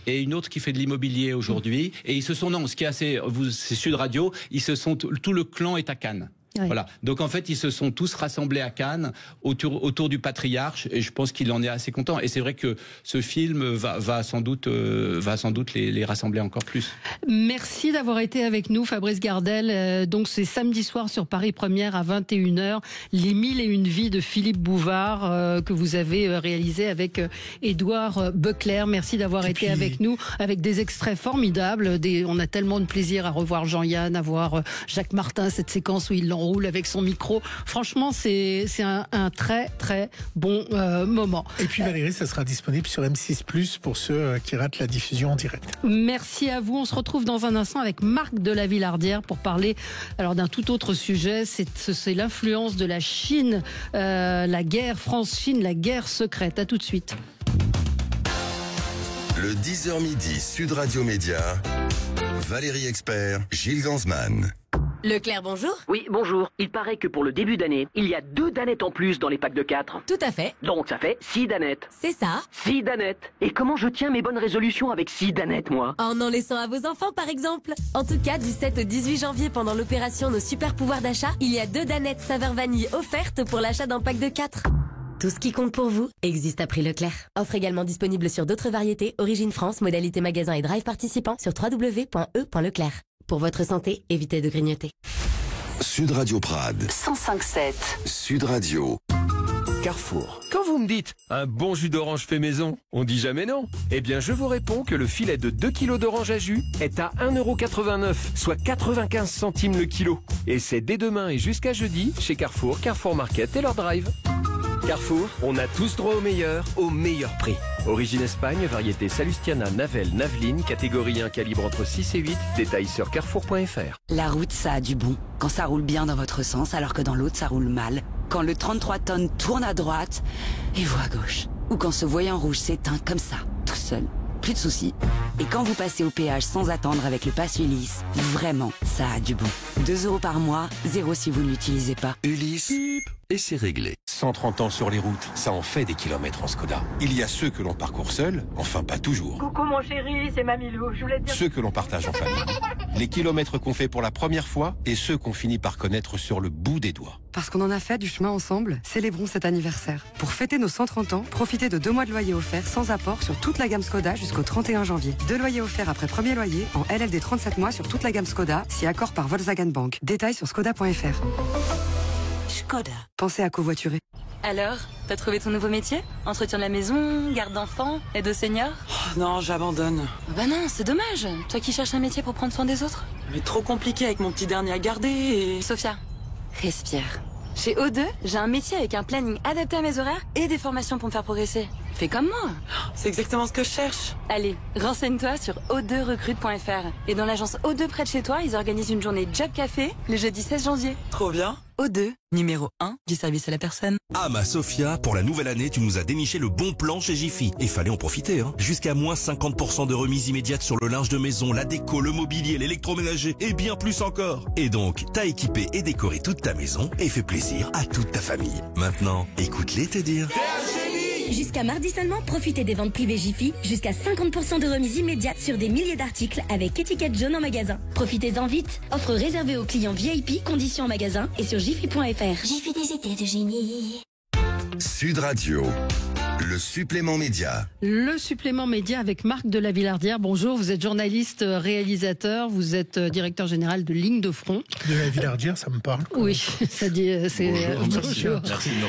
et une autre qui fait de l'immobilier aujourd'hui, et ils se sont, ce qui est assez, c'est Sud Radio, tout le clan est à Cannes. Voilà. Donc en fait, ils se sont tous rassemblés à Cannes autour du patriarche, et je pense qu'il en est assez content. Et c'est vrai que ce film va sans doute les rassembler encore plus. Merci d'avoir été avec nous, Fabrice Gardel. Donc c'est samedi soir sur Paris Première à 21h, Les 1001 vies de Philippe Bouvard que vous avez réalisé avec Édouard Beuclair. Merci d'avoir été avec nous, avec des extraits formidables. On a tellement de plaisir à revoir Jean-Yann, à voir Jacques Martin, cette séquence où il l'enroule avec son micro. Franchement, c'est un très très bon moment. Et puis Valérie, ça sera disponible sur M6+ pour ceux qui ratent la diffusion en direct. Merci à vous. On se retrouve dans un instant avec Marc de la Villardière pour parler d'un tout autre sujet. C'est l'influence de la Chine, la guerre France-Chine, la guerre secrète. À tout de suite. Le 10h midi, Sud Radio Média, Valérie Expert, Gilles Gansman. Leclerc, bonjour. Oui, bonjour. Il paraît que pour le début d'année, il y a 2 danettes en plus dans les packs de 4. Tout à fait. Donc ça fait 6 danettes. C'est ça. 6 danettes. Et comment je tiens mes bonnes résolutions avec 6 danettes, moi? En laissant à vos enfants, par exemple. En tout cas, du 7 au 18 janvier, pendant l'opération Nos Super Pouvoirs d'achat, il y a 2 danettes saveur vanille offertes pour l'achat d'un pack de 4. Tout ce qui compte pour vous existe à prix Leclerc. Offre également disponible sur d'autres variétés, Origine France, modalité magasin et drive participant sur www.e.leclerc. Pour votre santé, évitez de grignoter. Sud Radio Prades. 105.7. Sud Radio. Carrefour. Quand vous me dites un bon jus d'orange fait maison, on dit jamais non. Eh bien, je vous réponds que le filet de 2 kg d'orange à jus est à 1,89 €, soit 95 centimes le kilo. Et c'est dès demain et jusqu'à jeudi chez Carrefour, Carrefour Market et leur drive. Carrefour, on a tous droit au meilleur prix. Origine Espagne, variété Salustiana, Navel, Naveline, catégorie 1, calibre entre 6 et 8. Détails sur carrefour.fr. La route, ça a du bon. Quand ça roule bien dans votre sens, alors que dans l'autre, ça roule mal. Quand le 33 tonnes tourne à droite et vous à gauche. Ou quand ce voyant rouge s'éteint comme ça, tout seul. Plus de soucis. Et quand vous passez au péage sans attendre avec le pass Ulysse, vraiment, ça a du bon. 2 € par mois, 0 si vous ne l'utilisez pas. Ulysse, et c'est réglé. 130 ans sur les routes, ça en fait des kilomètres en Skoda. Il y a ceux que l'on parcourt seul, enfin pas toujours. Coucou mon chéri, c'est Mamilou, je voulais te dire... Ceux que l'on partage en famille. Les kilomètres qu'on fait pour la première fois et ceux qu'on finit par connaître sur le bout des doigts. Parce qu'on en a fait du chemin ensemble, célébrons cet anniversaire. Pour fêter nos 130 ans, profitez de 2 mois de loyer offert sans apport sur toute la gamme Skoda jusqu'au 31 janvier. 2 loyers offerts après premier loyer en LLD 37 mois sur toute la gamme Skoda, si accord par Volkswagen Bank. Détails sur skoda.fr. Skoda. Pensez à covoiturer. Alors, t'as trouvé ton nouveau métier? Entretien de la maison, garde d'enfants, aide aux seniors? Non, j'abandonne. Bah non, c'est dommage. Toi qui cherches un métier pour prendre soin des autres. Mais trop compliqué avec mon petit dernier à garder et... Sophia, respire. Chez O2, j'ai un métier avec un planning adapté à mes horaires et des formations pour me faire progresser. Fais comme moi. C'est exactement ce que je cherche. Allez, renseigne-toi sur o2recrute.fr. Et dans l'agence O2 près de chez toi, ils organisent une journée Job Café le jeudi 16 janvier. Trop bien. O2, numéro 1 du service à la personne. Ah ma Sophia, pour la nouvelle année, tu nous as déniché le bon plan chez Jiffy. Et fallait en profiter, hein. Jusqu'à moins 50% de remise immédiate sur le linge de maison, la déco, le mobilier, l'électroménager et bien plus encore. Et donc, t'as équipé et décoré toute ta maison et fait plaisir à toute ta famille. Maintenant, écoute-les te dire... Jusqu'à mardi seulement, profitez des ventes privées Jiffy, jusqu'à 50% de remise immédiate sur des milliers d'articles avec étiquette jaune en magasin. Profitez-en vite. Offre réservée aux clients VIP, conditions en magasin et sur jiffy.fr. Jiffy des idées de génie. Sud Radio, le supplément média. Le supplément média avec Marc de la Villardière. Bonjour, vous êtes journaliste, réalisateur, vous êtes directeur général de Ligne de Front. De la Villardière, ça me parle. Oui, ça dit. Bonjour. Merci de nous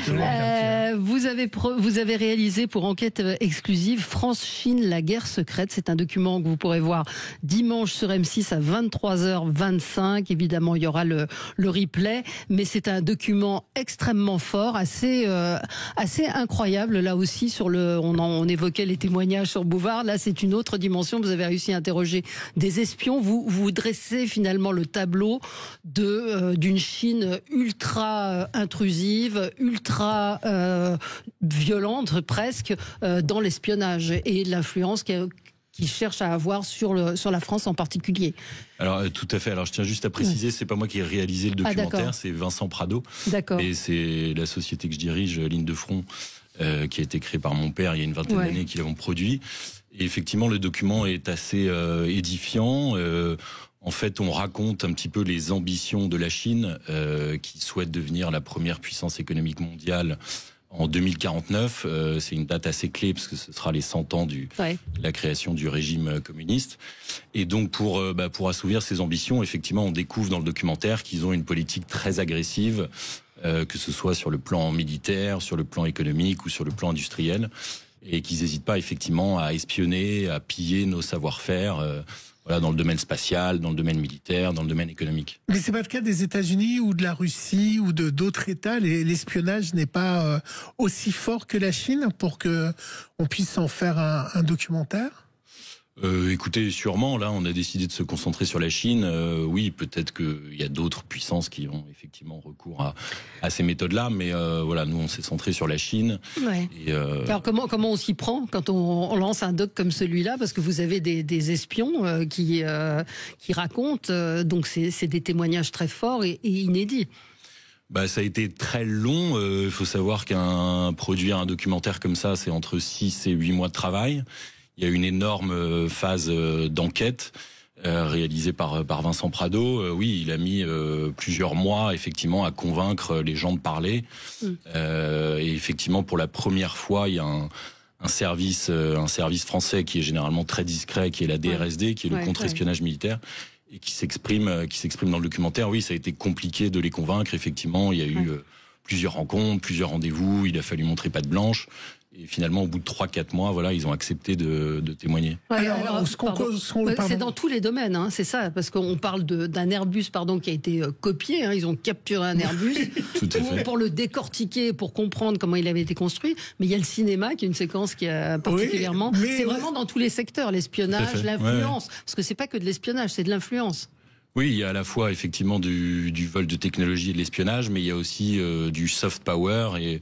vous avez réalisé pour Enquête exclusive France-Chine, la guerre secrète. C'est un document que vous pourrez voir dimanche sur M6 à 23h25. Évidemment, il y aura le replay, mais c'est un document extrêmement fort, assez incroyable là aussi. On évoquait les témoignages sur Bouvard. Là, c'est une autre dimension. Vous avez réussi à interroger des espions. Vous dressez finalement le tableau d'une Chine ultra intrusive, ultra violente presque dans l'espionnage et l'influence qui cherche à avoir sur la France en particulier. Alors tout à fait. Alors je tiens juste à préciser, c'est pas moi qui ai réalisé le documentaire, c'est Vincent Prado. D'accord. Et c'est la société que je dirige, Ligne de Front, qui a été créée par mon père il y a une vingtaine d'années, qui l'avons produit. Et effectivement, le document est assez édifiant. En fait, on raconte un petit peu les ambitions de la Chine, qui souhaite devenir la première puissance économique mondiale en 2049. C'est une date assez clé parce que ce sera les 100 ans de la création du régime communiste. Et donc pour assouvir ces ambitions, effectivement, on découvre dans le documentaire qu'ils ont une politique très agressive, que ce soit sur le plan militaire, sur le plan économique ou sur le plan industriel, et qu'ils n'hésitent pas effectivement à espionner, à piller nos savoir-faire. Dans le domaine spatial, dans le domaine militaire, dans le domaine économique. Mais c'est pas le cas des États-Unis ou de la Russie ou de d'autres États. L'espionnage n'est pas aussi fort que la Chine pour que on puisse en faire un documentaire. Écoutez, sûrement, là, on a décidé de se concentrer sur la Chine. Oui, peut-être qu'il y a d'autres puissances qui ont effectivement recours à ces méthodes-là, mais nous, on s'est centré sur la Chine. Ouais. Et alors, comment on s'y prend quand on lance un doc comme celui-là? Parce que vous avez des espions qui racontent, donc c'est des témoignages très forts et inédits. Ça a été très long. Il faut savoir produire un documentaire comme ça, c'est entre 6 et 8 mois de travail. Il y a une énorme phase d'enquête réalisée par Vincent Prado. Oui, il a mis plusieurs mois effectivement à convaincre les gens de parler. Et effectivement, pour la première fois, il y a un service français qui est généralement très discret, qui est la DRSD, qui est le contre-espionnage militaire, et qui s'expriment dans le documentaire. Oui, ça a été compliqué de les convaincre. Effectivement, il y a eu plusieurs rencontres, plusieurs rendez-vous. Il a fallu montrer patte blanche. Et finalement, au bout de 3-4 mois, voilà, ils ont accepté de témoigner. Ouais, c'est dans tous les domaines, hein, c'est ça, parce qu'on parle d'un Airbus, qui a été copié. Hein, ils ont capturé un Airbus pour le décortiquer, pour comprendre comment il avait été construit. Mais il y a le cinéma, qui est une séquence qui a particulièrement. C'est vraiment dans tous les secteurs, l'espionnage, l'influence, parce que c'est pas que de l'espionnage, c'est de l'influence. Oui, il y a à la fois effectivement du vol de technologie et de l'espionnage, mais il y a aussi du soft power et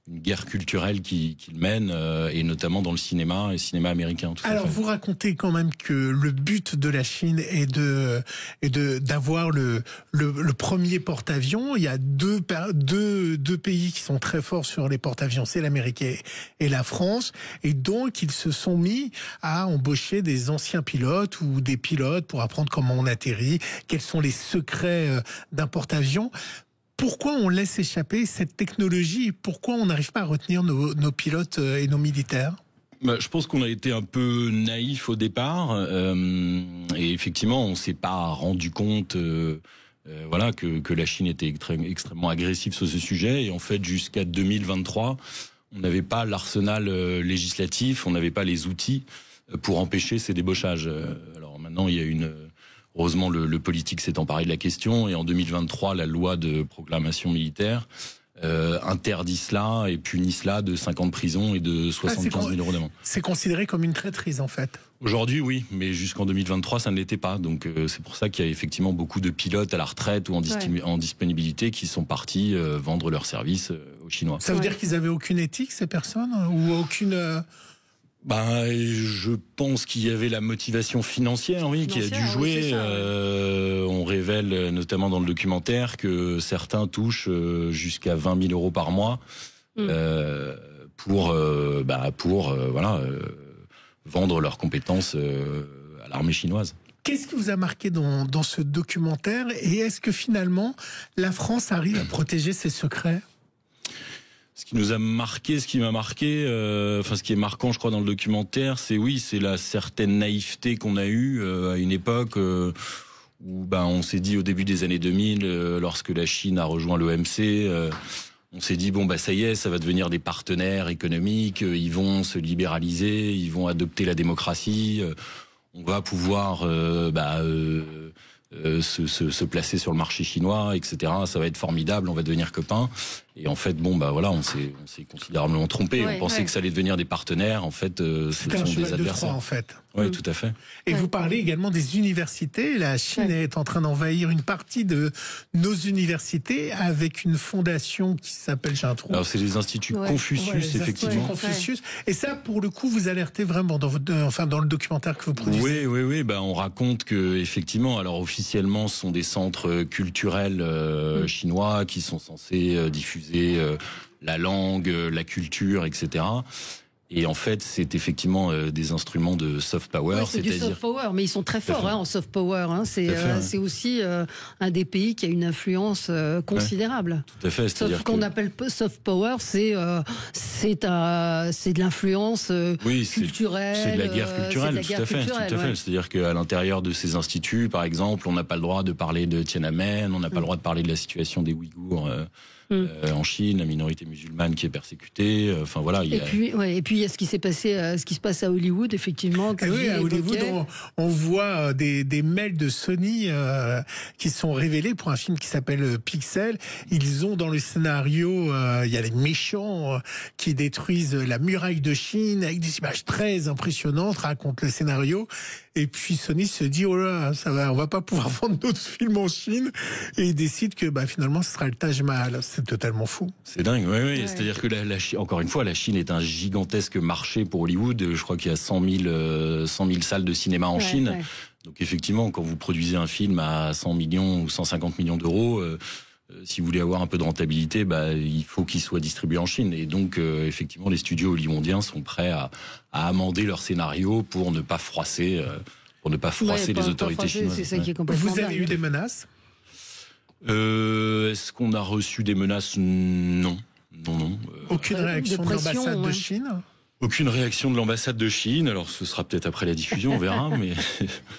une guerre culturelle qu'il mène, et notamment dans le cinéma américain. Alors, vous racontez quand même que le but de la Chine est d'avoir le premier porte-avions. Il y a deux pays qui sont très forts sur les porte-avions, c'est l'Amérique et la France. Et donc, ils se sont mis à embaucher des anciens pilotes ou des pilotes pour apprendre comment on atterrit, quels sont les secrets d'un porte-avions. Pourquoi on laisse échapper cette technologie? Pourquoi on n'arrive pas à retenir nos pilotes et nos militaires? Je pense qu'on a été un peu naïf au départ, et effectivement, on s'est pas rendu compte, que la Chine était extrêmement agressive sur ce sujet. Et en fait, jusqu'à 2023, on n'avait pas l'arsenal législatif, on n'avait pas les outils pour empêcher ces débauchages. Alors maintenant, il y a heureusement, le politique s'est emparé de la question, et en 2023, la loi de proclamation militaire interdit cela et punit cela de 5 ans de prison et de 75 000 € d'amende. C'est considéré comme une traîtrise, en fait. Aujourd'hui, oui, mais jusqu'en 2023, ça ne l'était pas. Donc c'est pour ça qu'il y a effectivement beaucoup de pilotes à la retraite ou en disponibilité qui sont partis vendre leurs services aux Chinois. Ça veut dire qu'ils n'avaient aucune éthique, ces personnes, ou aucune... je pense qu'il y avait la motivation financière, qui a dû jouer. Ça, on révèle notamment dans le documentaire que certains touchent jusqu'à 20 000 € par mois pour vendre leurs compétences à l'armée chinoise. Qu'est-ce qui vous a marqué dans ce documentaire, et est-ce que finalement la France arrive à protéger ses secrets ? Ce qui m'a marqué, ce qui est marquant, je crois, dans le documentaire, c'est la certaine naïveté qu'on a eue à une époque où on s'est dit au début des années 2000, lorsque la Chine a rejoint l'OMC, on s'est dit ça y est, ça va devenir des partenaires économiques, ils vont se libéraliser, ils vont adopter la démocratie, on va pouvoir se placer sur le marché chinois, etc. Ça va être formidable, on va devenir copains. Et en fait, on s'est considérablement trompé. On pensait que ça allait devenir des partenaires. En fait, ce sont des adversaires. En fait. Oui, tout à fait. Et vous parlez également des universités. La Chine est en train d'envahir une partie de nos universités avec une fondation qui s'appelle, j'ai un trou. Alors, c'est les instituts Confucius, effectivement. Confucius. Et ça, pour le coup, vous alertez vraiment dans le documentaire que vous produisez. Oui. On raconte que, effectivement, alors officiellement, ce sont des centres culturels chinois qui sont censés diffuser la langue, la culture, etc. Et en fait, c'est effectivement des instruments de soft power. C'est du soft power, mais ils sont très forts en soft power. C'est aussi un des pays qui a une influence considérable. Tout à fait. Ce qu'on appelle soft power, c'est de l'influence culturelle. C'est de la guerre culturelle, tout à fait. C'est-à-dire qu'à l'intérieur de ces instituts, par exemple, on n'a pas le droit de parler de Tiananmen, on n'a pas le droit de parler de la situation des Ouïghours en Chine, la minorité musulmane qui est persécutée. Et puis il y a ce qui se passe à Hollywood, effectivement. À Hollywood, on voit des mails de Sony qui sont révélés pour un film qui s'appelle Pixel. Ils ont dans le scénario, il y a les méchants qui détruisent la muraille de Chine avec des images très impressionnantes, raconte le scénario. Et puis Sony se dit on va pas pouvoir vendre notre film en Chine, et il décide que finalement ce sera le Taj Mahal. C'est totalement fou. C'est dingue, oui. C'est-à-dire que encore une fois, la Chine est un gigantesque marché pour Hollywood. Je crois qu'il y a 100 000 salles de cinéma en Chine. Ouais. Donc effectivement, quand vous produisez un film à 100 millions ou 150 millions d'euros, si vous voulez avoir un peu de rentabilité, il faut qu'il soit distribué en Chine. Et donc, effectivement, les studios hollywoodiens sont prêts à amender leur scénario pour ne pas froisser, les autorités chinoises. C'est ça qui est complètement Vous avez eu des menaces ? Est-ce qu'on a reçu des menaces ? Non. Aucune réaction de l'ambassade de Chine ? Aucune réaction de l'ambassade de Chine. Alors, ce sera peut-être après la diffusion, on verra. Mais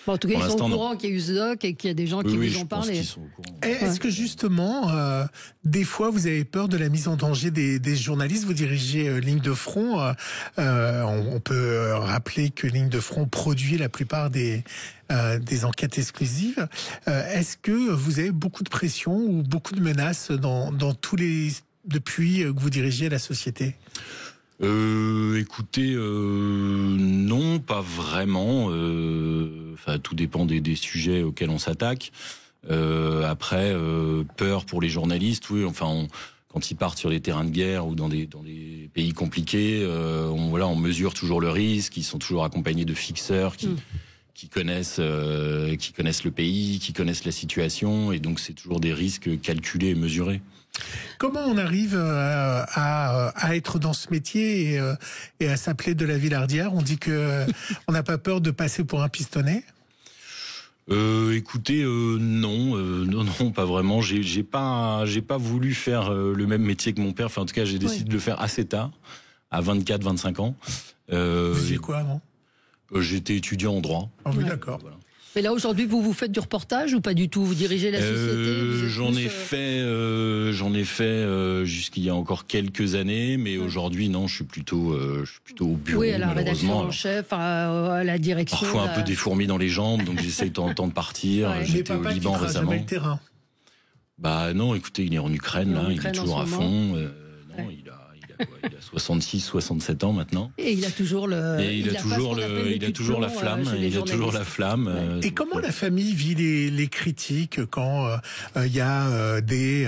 bon, en tout cas, ils sont au courant qu'il y a eu ce doc et qu'il y a des gens qui vous ont parlé. Est-ce que justement, des fois, vous avez peur de la mise en danger des journalistes? Vous dirigez Ligne de Front. On peut rappeler que Ligne de Front produit la plupart des enquêtes exclusives. Est-ce que vous avez beaucoup de pression ou beaucoup de menaces depuis que vous dirigez la société? Écoutez, non, pas vraiment. Enfin, tout dépend des sujets auxquels on s'attaque. Après, peur pour les journalistes, oui. Enfin, quand ils partent sur des terrains de guerre ou dans des pays compliqués, on mesure toujours le risque. Ils sont toujours accompagnés de fixeurs qui connaissent le pays, qui connaissent la situation, et donc c'est toujours des risques calculés et mesurés. Comment on arrive à être dans ce métier et à s'appeler de la Villardière? On dit que on n'a pas peur de passer pour un pistonné. Écoutez, non, pas vraiment. J'ai pas voulu faire le même métier que mon père. Enfin, en tout cas, j'ai décidé de le faire assez tard, à 24-25 ans. Vous faisiez quoi avant? J'étais étudiant en droit. Ah oui, d'accord. Voilà. Mais là, aujourd'hui, vous faites du reportage ou pas du tout? Vous dirigez la société? J'en ai fait jusqu'il y a encore quelques années, mais aujourd'hui, non, je suis plutôt au bureau. Oui, à la rédaction en chef, à la direction. Parfois un peu des fourmis dans les jambes, donc j'essaye de temps en temps de partir. Ouais. J'étais au Liban récemment. Jamais le terrain. Bah non, écoutez, il est en Ukraine, là, il est toujours à fond. Non, il a 66, 67 ans maintenant. Et il a toujours la flamme. Il a toujours la flamme. Et comment la famille vit les critiques quand il y a des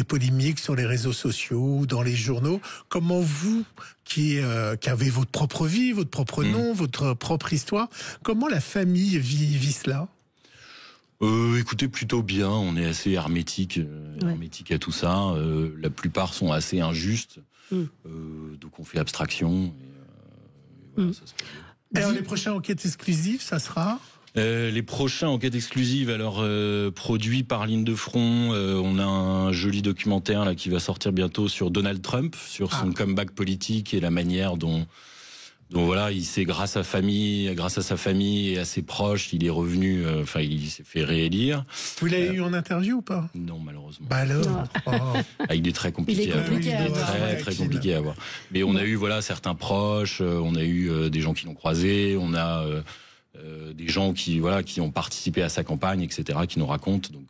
polémiques sur les réseaux sociaux ou dans les journaux? Comment vous, qui avez votre propre vie, votre propre nom, votre propre histoire, comment la famille vit cela? Écoutez, plutôt bien. On est assez hermétique à tout ça. La plupart sont assez injustes. Donc on fait abstraction. Et voilà, ça se passe bien. Alors les prochaines enquêtes exclusives, ça sera les prochains enquêtes exclusives, alors produits par Ligne de Front, on a un joli documentaire là qui va sortir bientôt sur Donald Trump, sur son comeback politique et la manière dont voilà, il s'est grâce à sa famille et à ses proches, il est revenu, il s'est fait réélire. Vous l'avez eu en interview ou pas? Non, malheureusement. Bah alors. Il est très compliqué à avoir. Très compliqué à avoir. Mais on a eu certains proches, on a eu des gens qui l'ont croisé, on a des gens qui ont participé à sa campagne, etc., qui nous racontent. Donc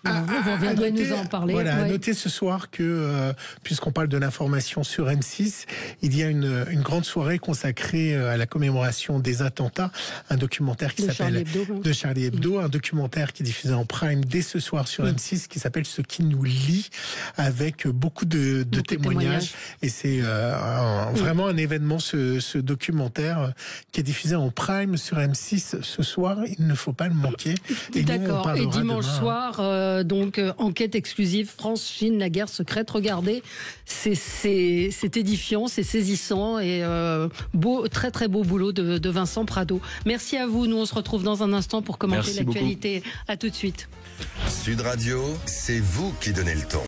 vous reviendrez nous en parler. Voilà, à noter ce soir que, puisqu'on parle de l'information sur M6, il y a une grande soirée consacrée à la commémoration des attentats, un documentaire qui s'appelle de Charlie Hebdo, un documentaire qui est diffusé en prime dès ce soir sur M6, qui s'appelle Ce qui nous lie, avec beaucoup de témoignages. Et c'est vraiment un événement, ce documentaire qui est diffusé en prime sur M6 ce soir. Il ne faut pas le manquer. D'accord. Et dimanche soir, donc enquête exclusive France-Chine, la guerre secrète. Regardez, c'est édifiant, c'est saisissant et très très beau boulot de Vincent Prado. Merci à vous. Nous on se retrouve dans un instant pour commenter l'actualité. À tout de suite. Sud Radio, c'est vous qui donnez le ton.